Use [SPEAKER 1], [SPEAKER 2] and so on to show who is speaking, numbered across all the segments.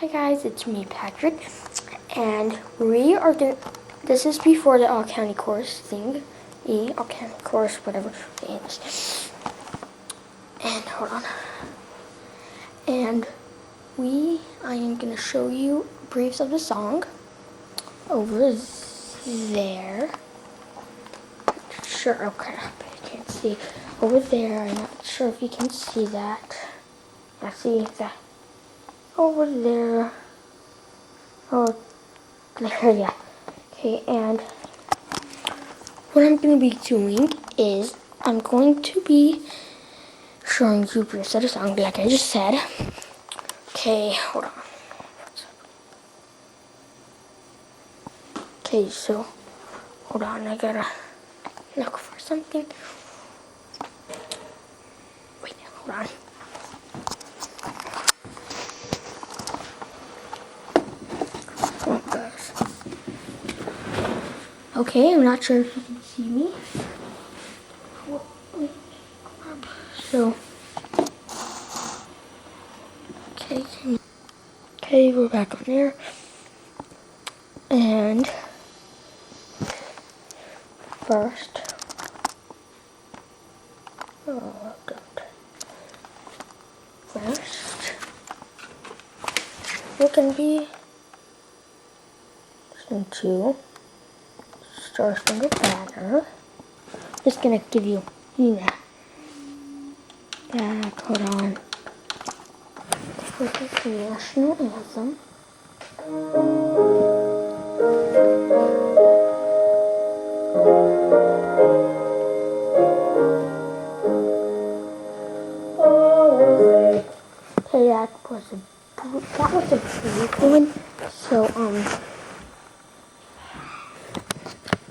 [SPEAKER 1] Hi guys, it's me, Patrick, and we are doing, this is before the all county chorus thing, all county chorus, whatever it is. And hold on. And I am going to show you briefs of the song over there. Sure, oh crap, I can't see. Over there, I'm not sure if you can see that. I see that. Over there. Oh, there, yeah. Okay, and what I'm going to be doing is I'm going to be showing you briefs of the song, like I just said. Okay, hold on. Okay, so hold on, I gotta look for something. Wait, hold on. Oh, gosh. Okay, I'm not sure if you can see me. So, okay, we're back on there. And first, oh god. First, we're gonna be listening to Star Spangled Banner. Just gonna give you, back. Hold on. This is the national anthem. Okay, that was a brief one. So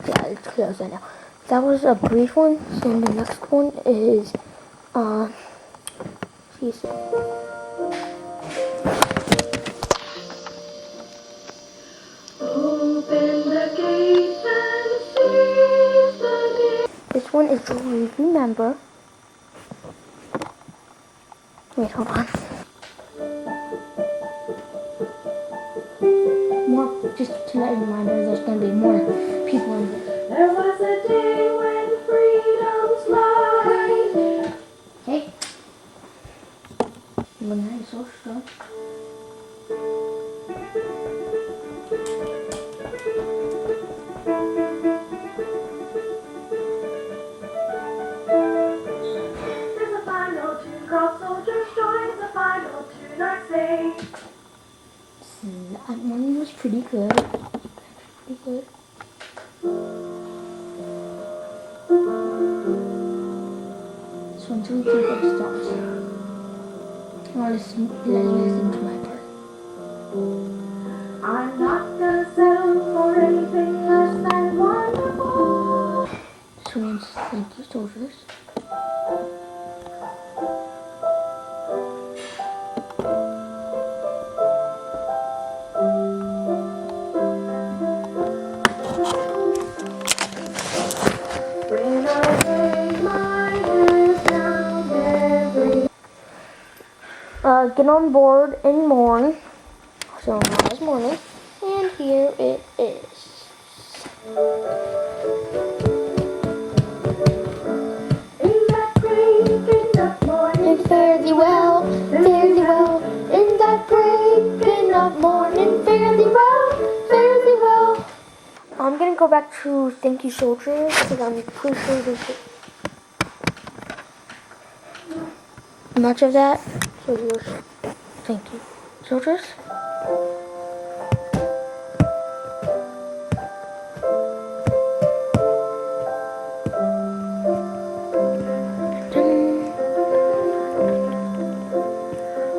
[SPEAKER 1] yeah, it's close right now. That was a brief one. So the next one is geez. Open the gates and seize the day. This one is Remember. Wait, hold on. More, just to let you reminder, there's going to be more people in this. There was a day when freedom's light. Okay. When that is so strong. There's a final tune called Soldiers Join, the final tune I sing. That one was pretty good. Pretty good. This one's really good to start. Now let me listen to my part. I'm not gonna settle for anything less than wonderful. This one's Thank You Soldiers. Get on board and mourn. So now it's morning, and here it is. In that breaking of morning, fare thee well, fare thee well. In that breaking of morning, fare thee well, fare thee well. I'm gonna go back to Thank You Soldiers, because I'm pretty sure there's much of that. So here's Thank You Soldiers.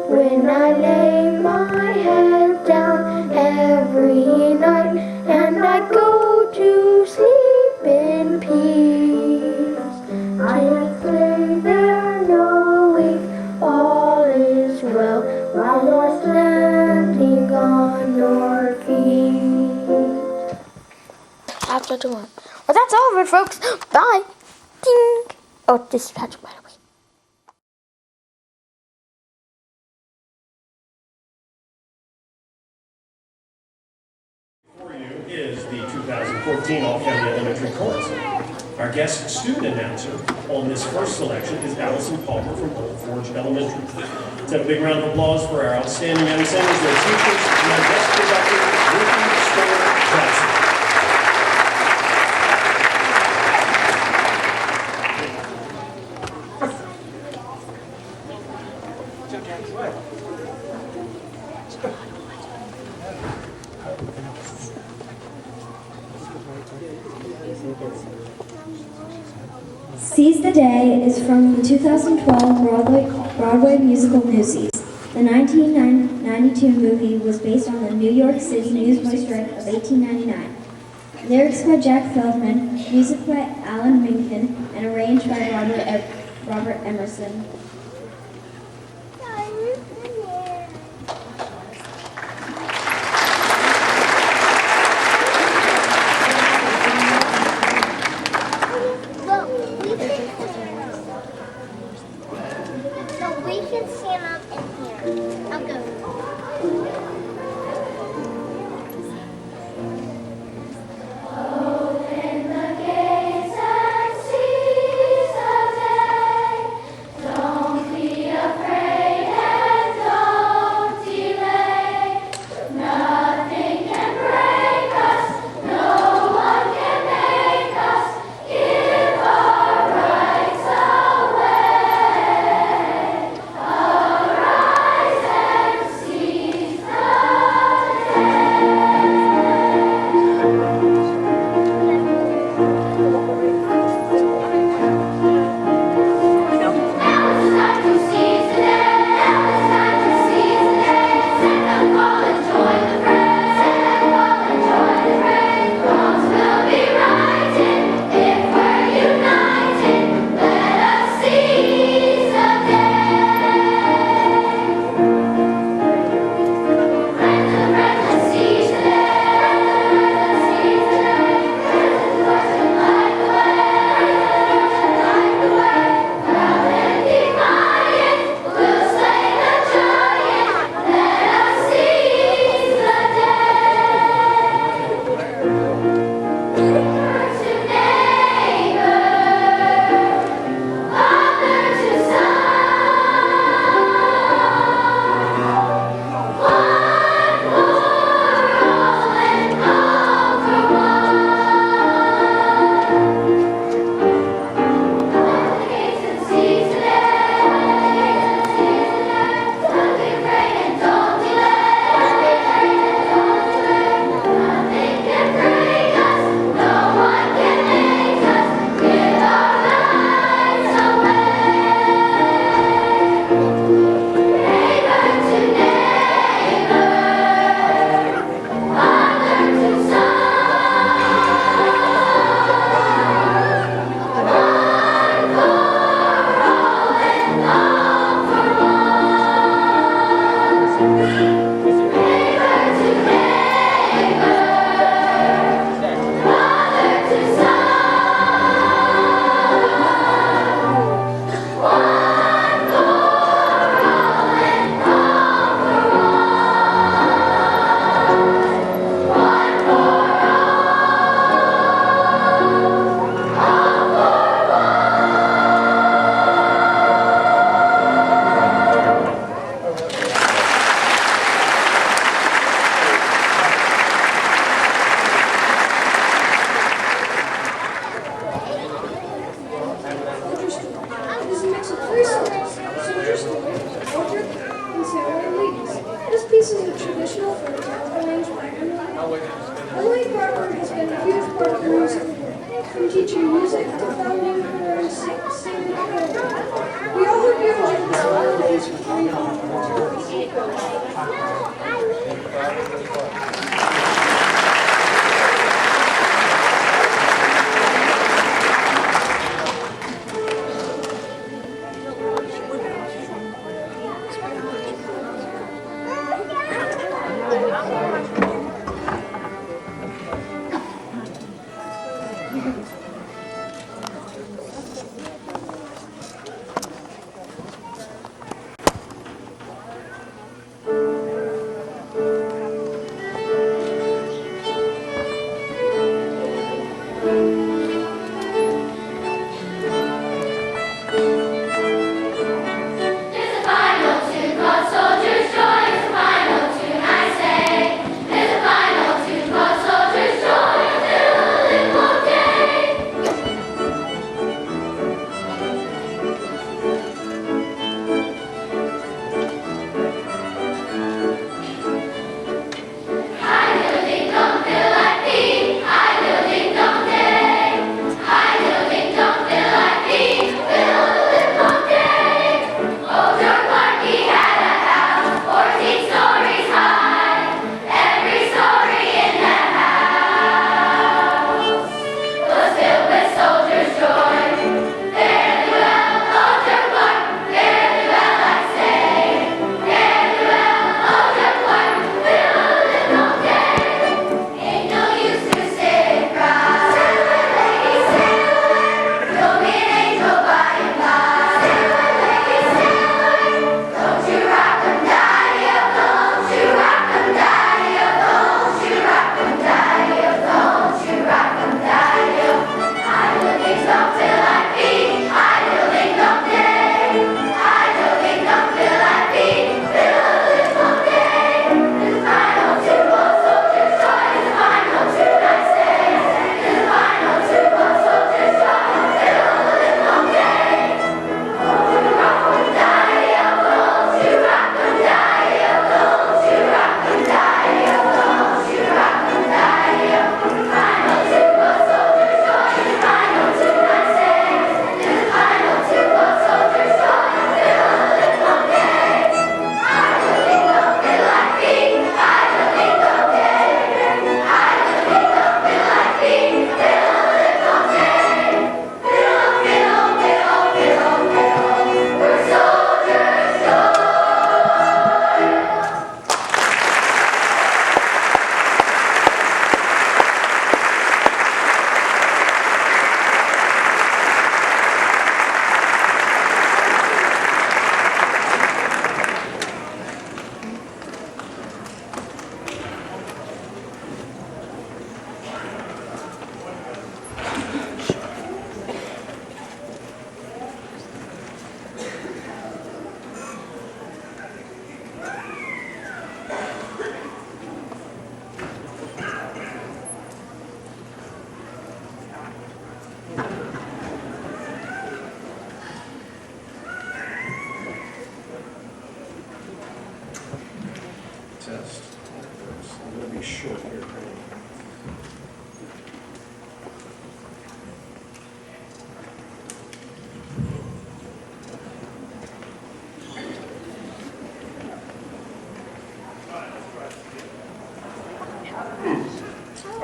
[SPEAKER 1] When I lay my head down every night and I go to sleep in peace, I lay there knowing all is well while you're standing on your feet. After tomorrow. Well, that's all of it, folks. Bye. Ding. Oh, this is Patrick, by the way.
[SPEAKER 2] 2014 All-County Elementary Chorus. Our guest student announcer on this first selection is Allison Palmer from Old Forge Elementary. Let's have a big round of applause for our outstanding young singers, their teachers, and our guest conductor, Ricky Storm Jackson.
[SPEAKER 3] Seize the Day is from the 2012 Broadway musical Newsies. The 1992 movie was based on the New York City newsboy strike of 1899. Lyrics by Jack Feldman, music by Alan Menken, and arranged by Robert Emerson.
[SPEAKER 4] We can stand up in here. I'll go.
[SPEAKER 5] Right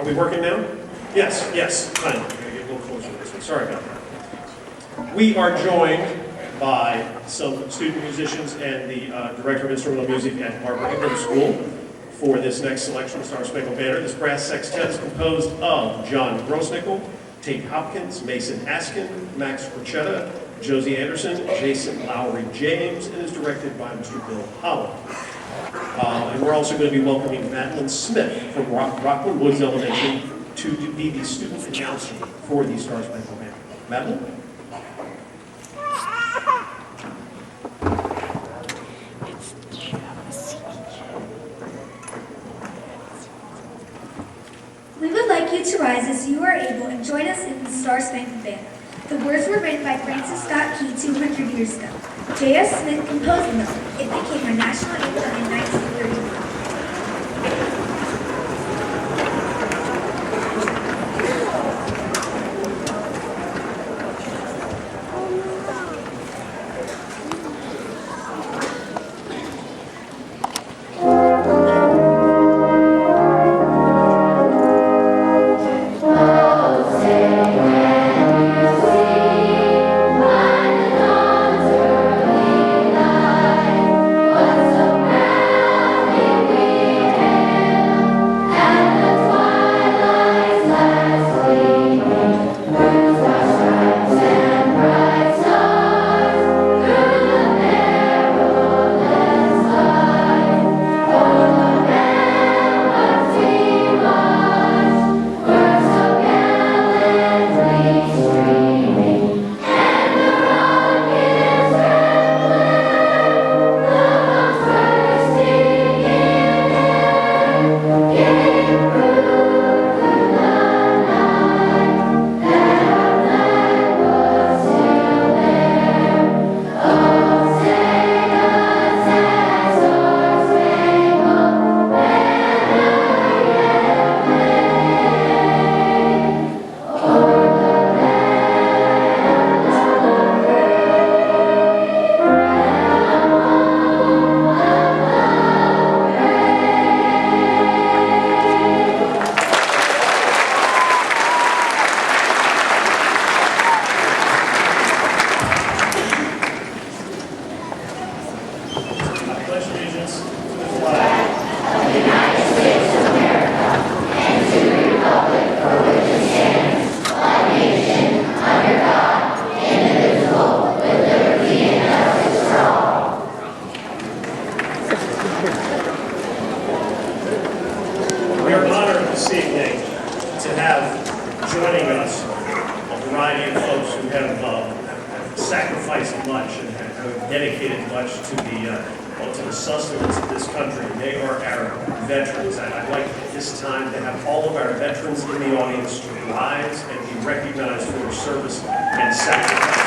[SPEAKER 2] we working now? Yes, yes, fine. We're gonna get a little closer to this one. Sorry about that. We are joined by some student musicians and the Director of Instrumental Music at Barbara Ingram School for this next selection of Star Spangled Banner. This brass sextet is composed of John Grossnickel, Tate Hopkins, Mason Askin, Max Crocetta, Josie Anderson, Jason Lowry James, and is directed by Mr. Bill Holland. And we're also going to be welcoming Madeline Smith from Rockland Woods Elementary to be the student announcer for the Star Spangled Banner. Madeline?
[SPEAKER 5] We would like you to rise as you are able and join us in the Star Spangled Banner. The words were written by Francis Scott Key 200 years ago. J.S. Smith composed them. It became our national anthem in 1931.
[SPEAKER 2] We are honored this evening to have joining us a variety of folks who have sacrificed much and have dedicated much to the sustenance of this country. They are our veterans. I'd like at this time to have all of our veterans in the audience to rise and be recognized for their service and sacrifice.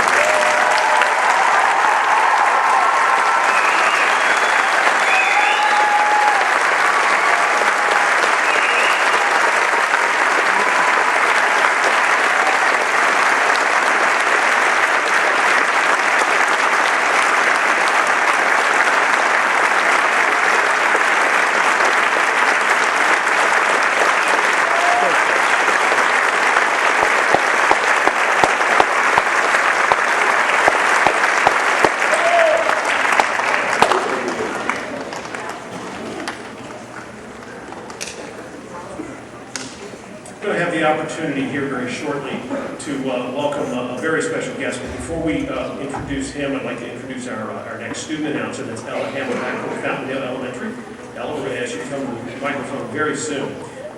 [SPEAKER 2] We're going to have the opportunity here very shortly to welcome a very special guest. But before we introduce him, I'd like to introduce our next student announcer. That's Ella Hammer back from Fountaindale Elementary. Ella, we're going to ask you to come to the microphone very soon.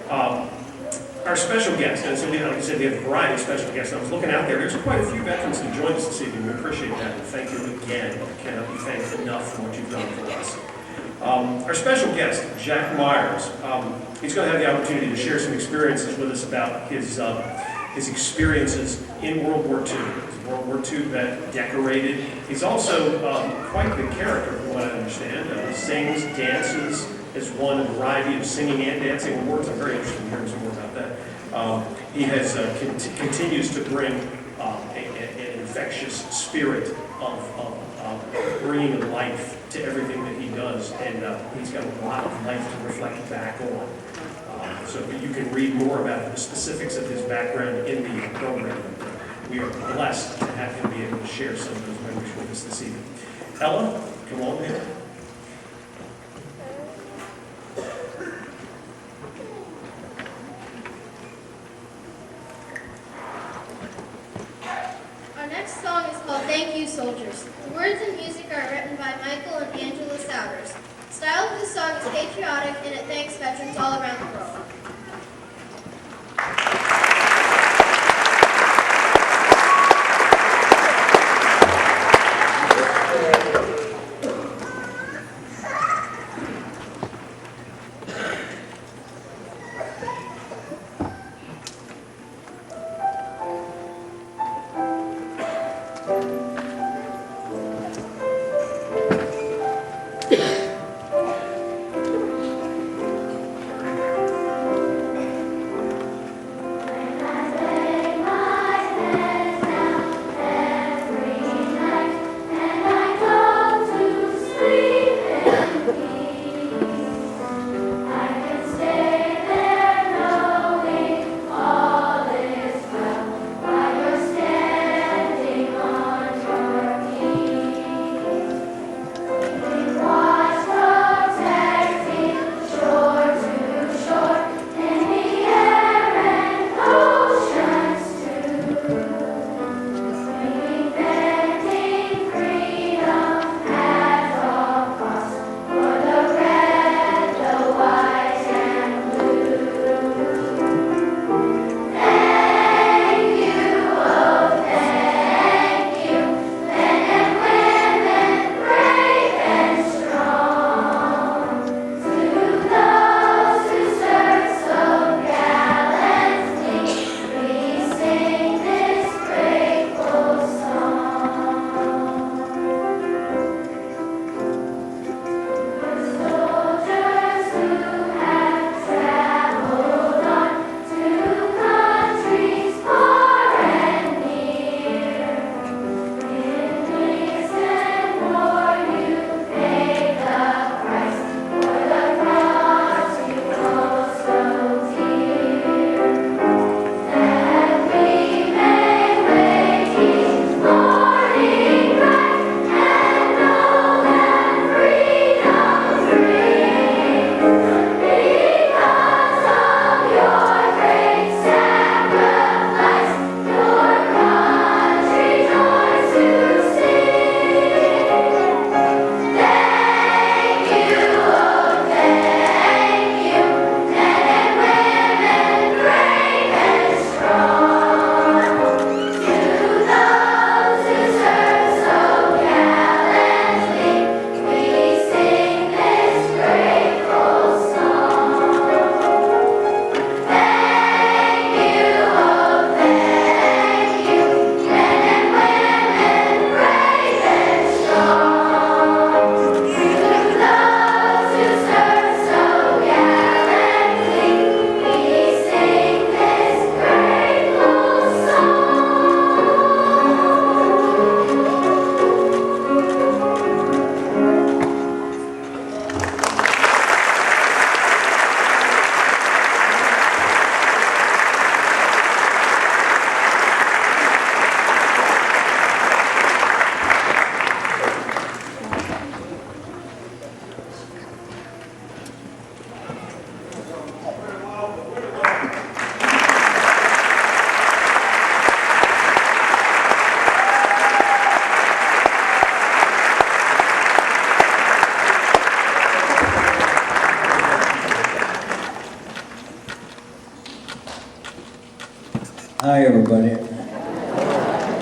[SPEAKER 2] Our special guest, and so like I said, we have a variety of special guests. I was looking out there. There's quite a few veterans who joined us this evening. We appreciate that. And thank you again. I cannot be thanked enough for what you've done for us. Our special guest, Jack Myers, he's going to have the opportunity to share some experiences with us about his experiences in World War II. He's a World War II vet, decorated. He's also quite the character, from what I understand. Sings, dances, has won a variety of singing and dancing awards. I'm very interested in hearing some more about that. He has continues to bring an infectious spirit of bringing life to everything that he does, and he's got a lot of life to reflect back on. So you can read more about the specifics of his background in the program. We are blessed to have him be able to share some of those memories with us this evening. Ella, come on in.
[SPEAKER 6] Our next song is called Thank You, Soldiers. The words and music are written by Michael and Angela Souders. The style of this song is patriotic and it thanks veterans all around the world.
[SPEAKER 7] Hi, everybody.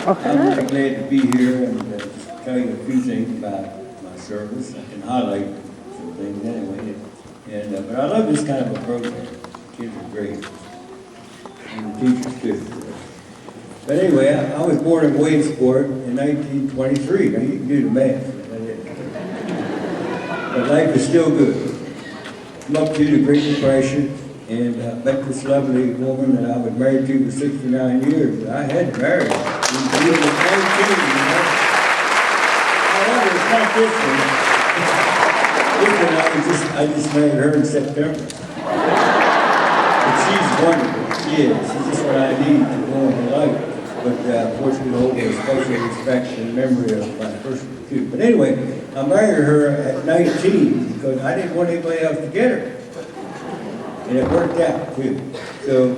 [SPEAKER 7] I'm really glad to be here and tell you a few things about my service. I can highlight some things anyway. But I love this kind of a program. The kids are great. And the teachers too. But anyway, I was born in Williamsport in 1923. Now you can do the math. But life is still good. I'm up to the Great Depression. And I met this lovely woman that I was married to for 69 years. I had to marry her. She was 19, you know. However, it's not this one. This one, I just married her in September. she's wonderful. She is. She's just what I need to go in life. But of course, we hold a special respect and memory of my first two. But anyway, I married her at 19 because I didn't want anybody else to get her. And it worked out too. So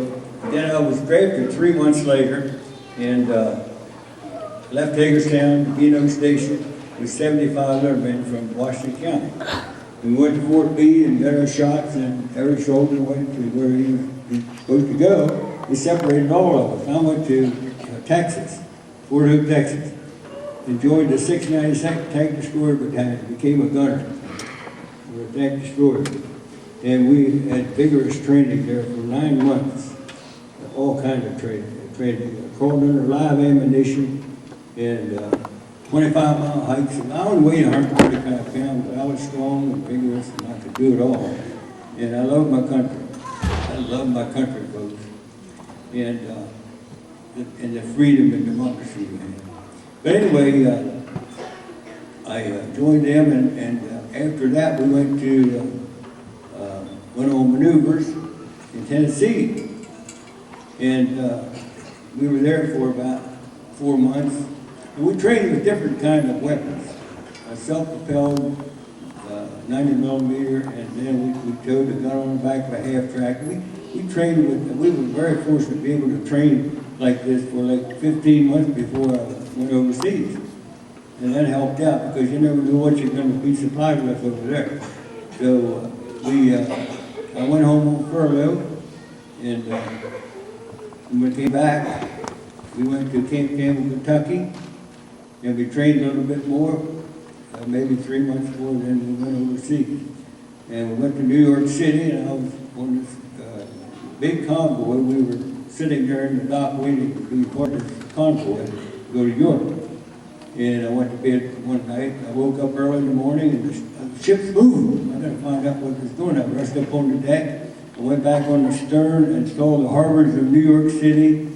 [SPEAKER 7] then I was drafted 3 months later and left Hagerstown, Eno Station with 75 lettermen from Washington County. We went to Fort Lee and got our shots, and every soldier went to where he was supposed to go. They separated all of us. I went to Texas, Fort Hood, Texas, and joined the 692nd Tank Destroyer Battalion, became a gunner for a tank destroyer. And we had vigorous training there for 9 months, all kinds of training, crawling under live ammunition, and 25-mile hikes. And I only weighed 135 pounds, but I was strong and vigorous, and I could do it all. And I love my country. I love my country, folks. And the freedom and democracy we have. But anyway, I joined them, and after that we went on maneuvers in Tennessee. And we were there for about 4 months. And we trained with different kinds of weapons. A self-propelled 90 millimeter, and then we towed a gun on the back of a half-track. We trained with, we were very fortunate to be able to train like this for like 15 months before I went overseas. And that helped out because you never knew what you're going to be supplied with over there. So I went home on furlough, and when we came back, we went to Camp Campbell, Kentucky, and we trained a little bit more, maybe 3 months more, then we went overseas. And we went to New York City, and I was on this big convoy. We were sitting there in the dock waiting to be part of this convoy to go to Europe. And I went to bed one night. I woke up early in the morning, and the ship's moving. I got to find out what it was doing. I rushed up on the deck. I went back on the stern and saw the harbors of New York City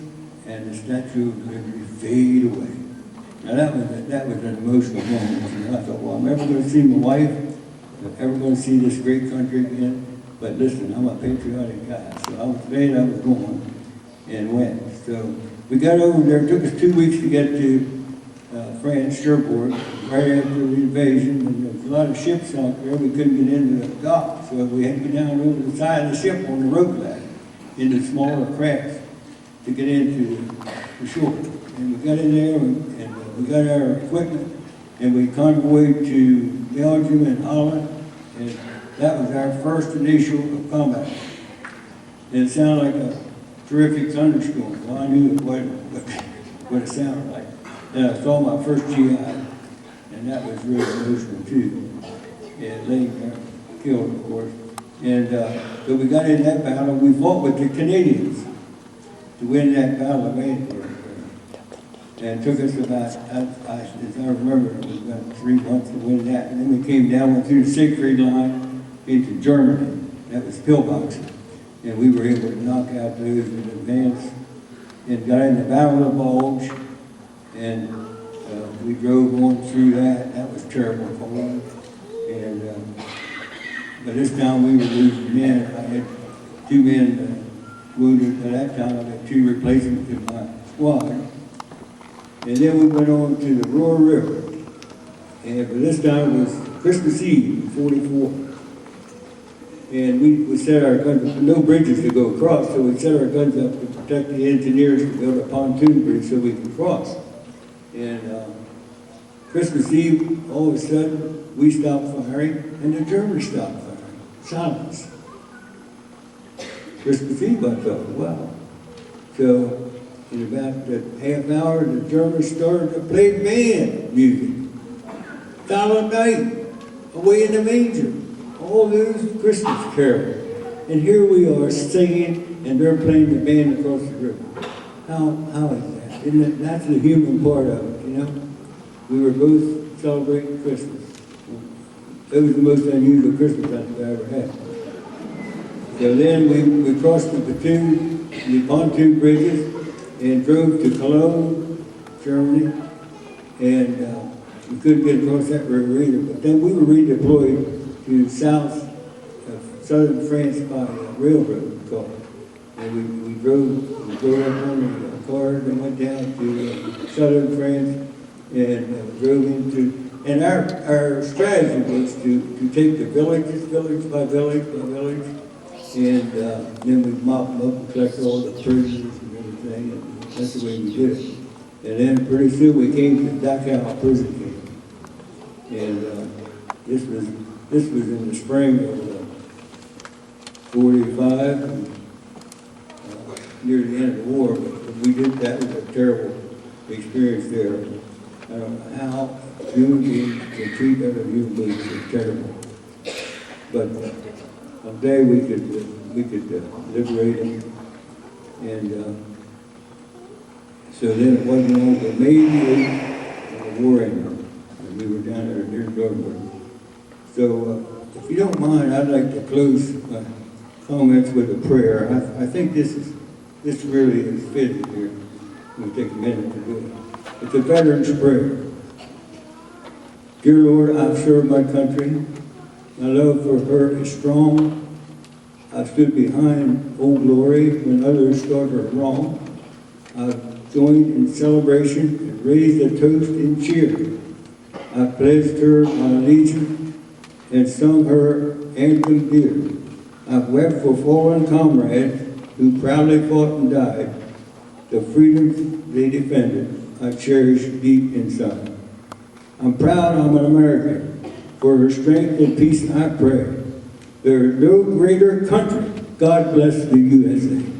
[SPEAKER 7] and the Statue of Liberty fade away. Now that was an emotional moment. And I thought, well, I'm never going to see my wife. I'm never going to see this great country again. But listen, I'm a patriotic guy, so I was glad I was going and went. So we got over there. It took us 2 weeks to get to France, Cherbourg, right after the invasion. And there was a lot of ships out there. We couldn't get into the dock, so we had to go down over the side of the ship on the rope ladder into smaller crafts to get into the shore. And we got in there, and we got our equipment, and we convoyed to Belgium and Holland, and that was our first initial of combat. And it sounded like a terrific thunderstorm. Well, I knew what it sounded like. And I saw my first GI, and that was really emotional too. And laying there, killed, of course. And so we got in that battle. We fought with the Canadians to win that battle of Antwerp. And it took us about, as I remember, it was about 3 months to win that. And then we came down, went through the Siegfried line into Germany. That was pillboxing. And we were able to knock out those in advance and got in the Battle of the Bulge. And we drove on through that. That was terrible cold. And but this time we were losing men. I had 2 men wounded. At that time I got 2 replacements in my squad. And then we went on to the Roar River. And for this time it was Christmas Eve in '44. And we set our guns up, no bridges to go across, so we set our guns up to protect the engineers to build a pontoon bridge so we could cross. And Christmas Eve, all of a sudden, we stopped firing, and the Germans stopped firing. Silence. Christmas Eve, I thought, wow. So, in about a half hour, the Germans started to play band music. Silent Night, Away in the Manger, all those Christmas carols. And here we are singing, and they're playing the band across the river. How is that? Isn't it, that's the human part of it, you know? We were both celebrating Christmas. It was the most unusual Christmas I've ever had. So then we crossed the pontoon bridges, and drove to Cologne, Germany, and we couldn't get across that river either. But then we were redeployed to southern France by a railroad called And we drove up on the cars and went down to Southern France and drove into, and our strategy was to take the villages, village by village by village, and then we mop them up and collect all the prisoners and everything, and that's the way we did it. And then pretty soon we came to Dachau prison camp. And this was in the spring of 45, and, near the end of the war, but we did, that was a terrible experience there. I don't know how human beings can treat other human beings, it's terrible. But someday we could liberate them. And so then it wasn't long, but May the 8th, the war ended, and we were down there near Dortmund. So if you don't mind, I'd like to close my comments with a prayer. I think this really is fitting here. I'm going to take a minute to do it. It's a veteran's prayer. Dear Lord, I've served my country. My love for her is strong. I've stood behind Old Glory when others thought her wrong. I've joined in celebration and raised a toast in cheer. I've pledged her my allegiance and sung her anthem dear. I've wept for fallen comrades who proudly fought and died. The freedoms they defended, I cherish deep inside. I'm proud I'm an American. For her strength and peace I pray. There is no greater country. God bless the USA.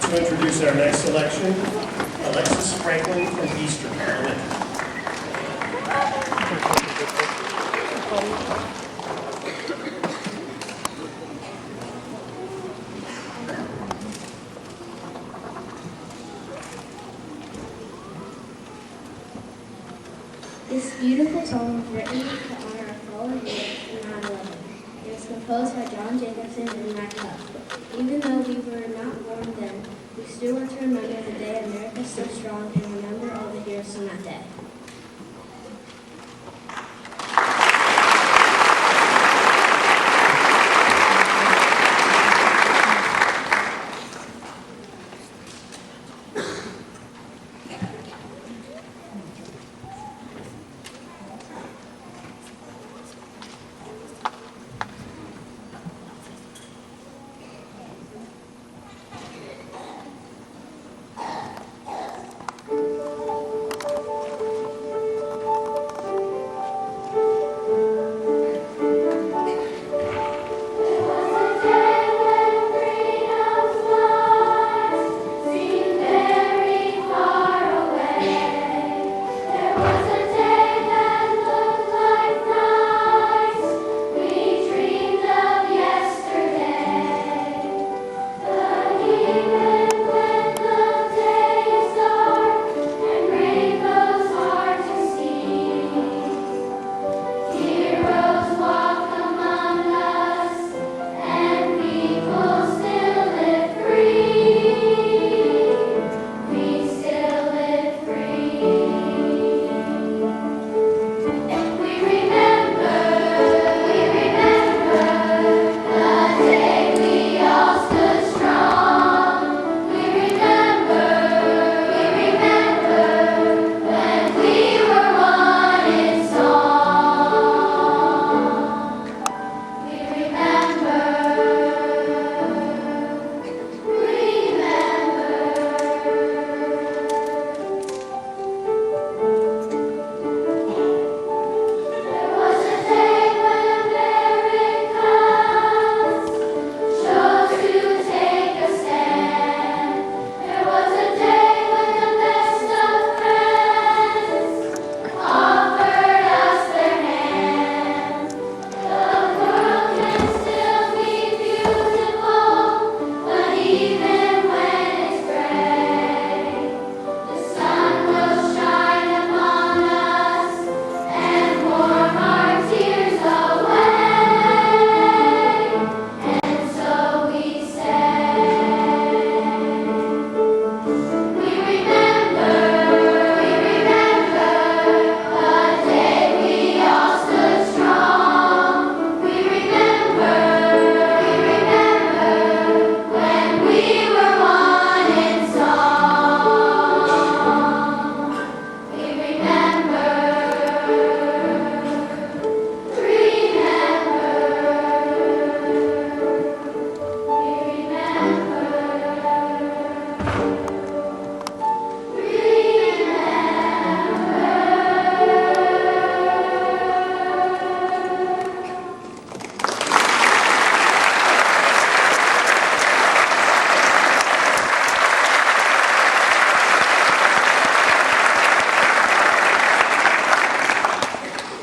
[SPEAKER 2] To introduce our next selection, Alexis Franklin from Eastern Carolina.
[SPEAKER 8] This beautiful song was written to honor our fallen heroes in 9/11. It was composed by John Jacobson and Matt Huff. Even though we were not born then, we still want to remember the day America stood strong and remember all the heroes from that day.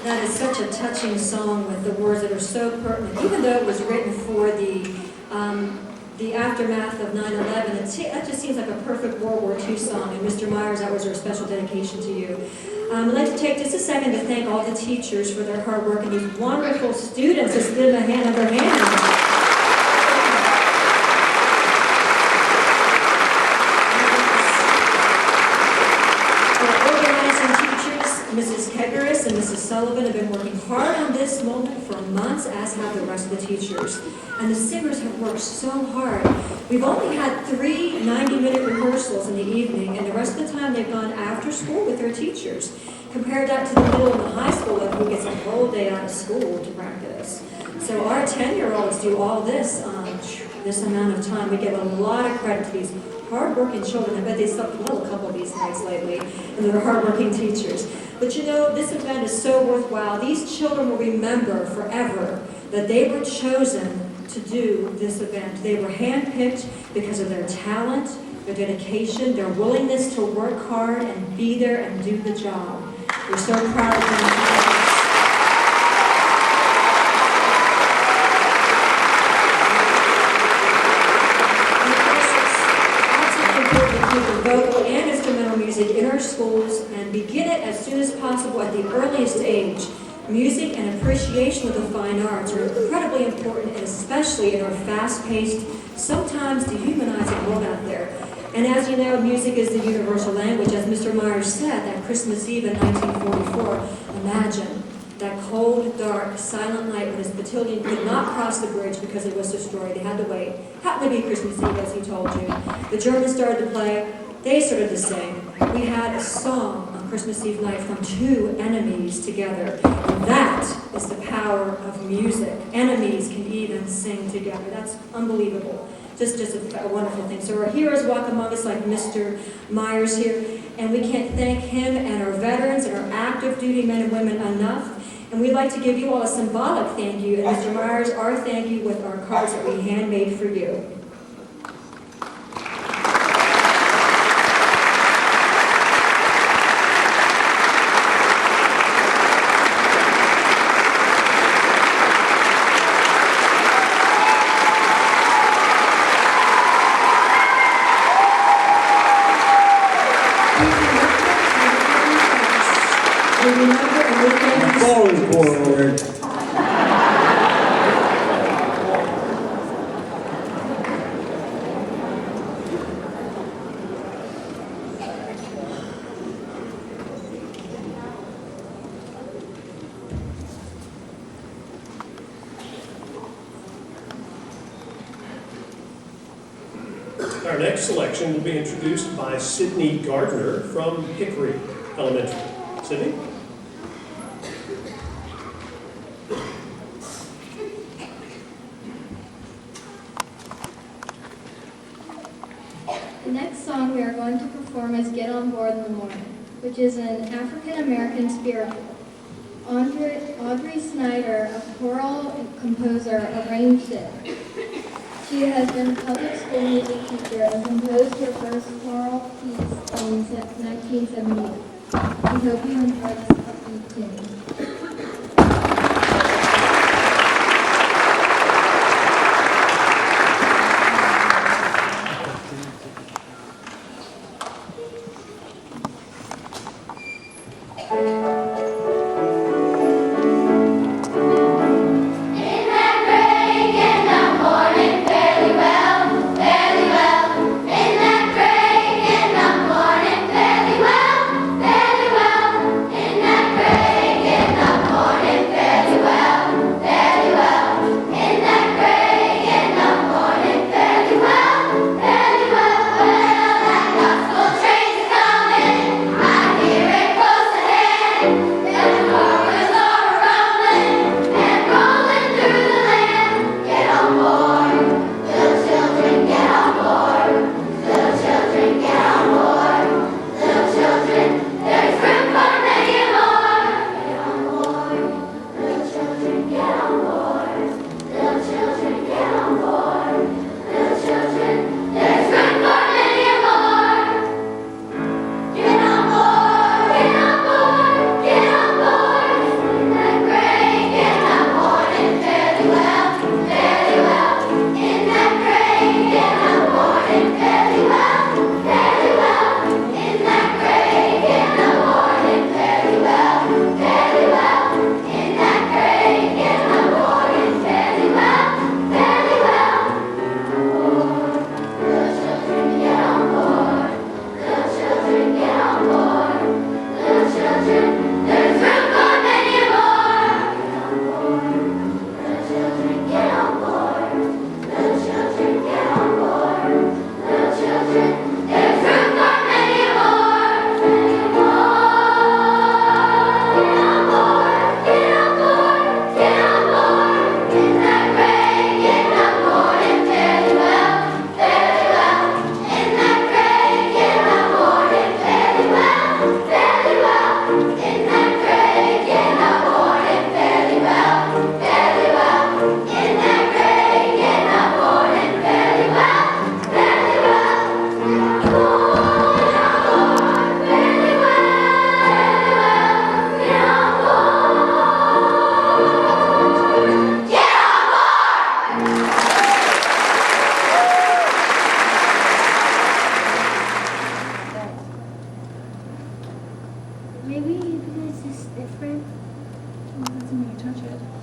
[SPEAKER 9] That is such a touching song with the words that are so pertinent. Even though it was written for the aftermath of 9/11, that just seems like a perfect World War II song. And Mr. Myers, that was our special dedication to you. I'd like to take just a second to thank all the teachers for their hard work and these wonderful students. Just give them a hand of their hand. Mrs. Kegeris and Mrs. Sullivan have been working hard on this moment for months, as have the rest of the teachers. And the singers have worked so hard. We've only had 3 90-minute rehearsals in the evening, and the rest of the time they've gone after school with their teachers. Compare that to the middle and the high school level, who gets a whole day out of school to practice. So our 10-year-olds do all this this amount of time. We give a lot of credit to these hard-working children. I bet they slept well a couple of these nights lately, and they're hard-working teachers. But you know, this event is so worthwhile. These children will remember forever that they were chosen to do this event. They were handpicked because of their talent, their dedication, their willingness to work hard and be there and do the job. We're so proud of them. Vocal and instrumental music in our schools and begin it as soon as possible at the earliest age. Music and appreciation of the fine arts are incredibly important, and especially in our fast-paced, sometimes dehumanizing world out there. And as you know, music is the universal language. As Mr. Myers said, that Christmas Eve in 1944, imagine that cold, dark, silent night when his battalion could not cross the bridge because it was destroyed. They had to wait. Happened to be Christmas Eve, as he told you. The Germans started to play. They started to sing. We had a song on Christmas Eve night from 2 enemies together. And that is the power of music. Enemies can even sing together. That's unbelievable. Just a wonderful thing. So our heroes walk among us like Mr. Myers here, and we can't thank him and our veterans and our active duty men and women enough. And we'd like to give you all a symbolic thank you, and Mr. Myers, our thank you with our cards that we handmade for you.
[SPEAKER 7] Forward, forward.
[SPEAKER 2] Our next selection will be introduced by Sydney Gardner from Hickory Elementary. Sydney?
[SPEAKER 8] The next song we are going to perform is Get On Board in the Morning, which is an African-American spiritual. Audrey Snyder, a choral composer, arranged it. She has been a public school music teacher and composed her first choral piece in 1978. We hope you enjoy this upbeat tune.
[SPEAKER 4] In that
[SPEAKER 10] Eighth grade? Well, that doesn't mean you touch it.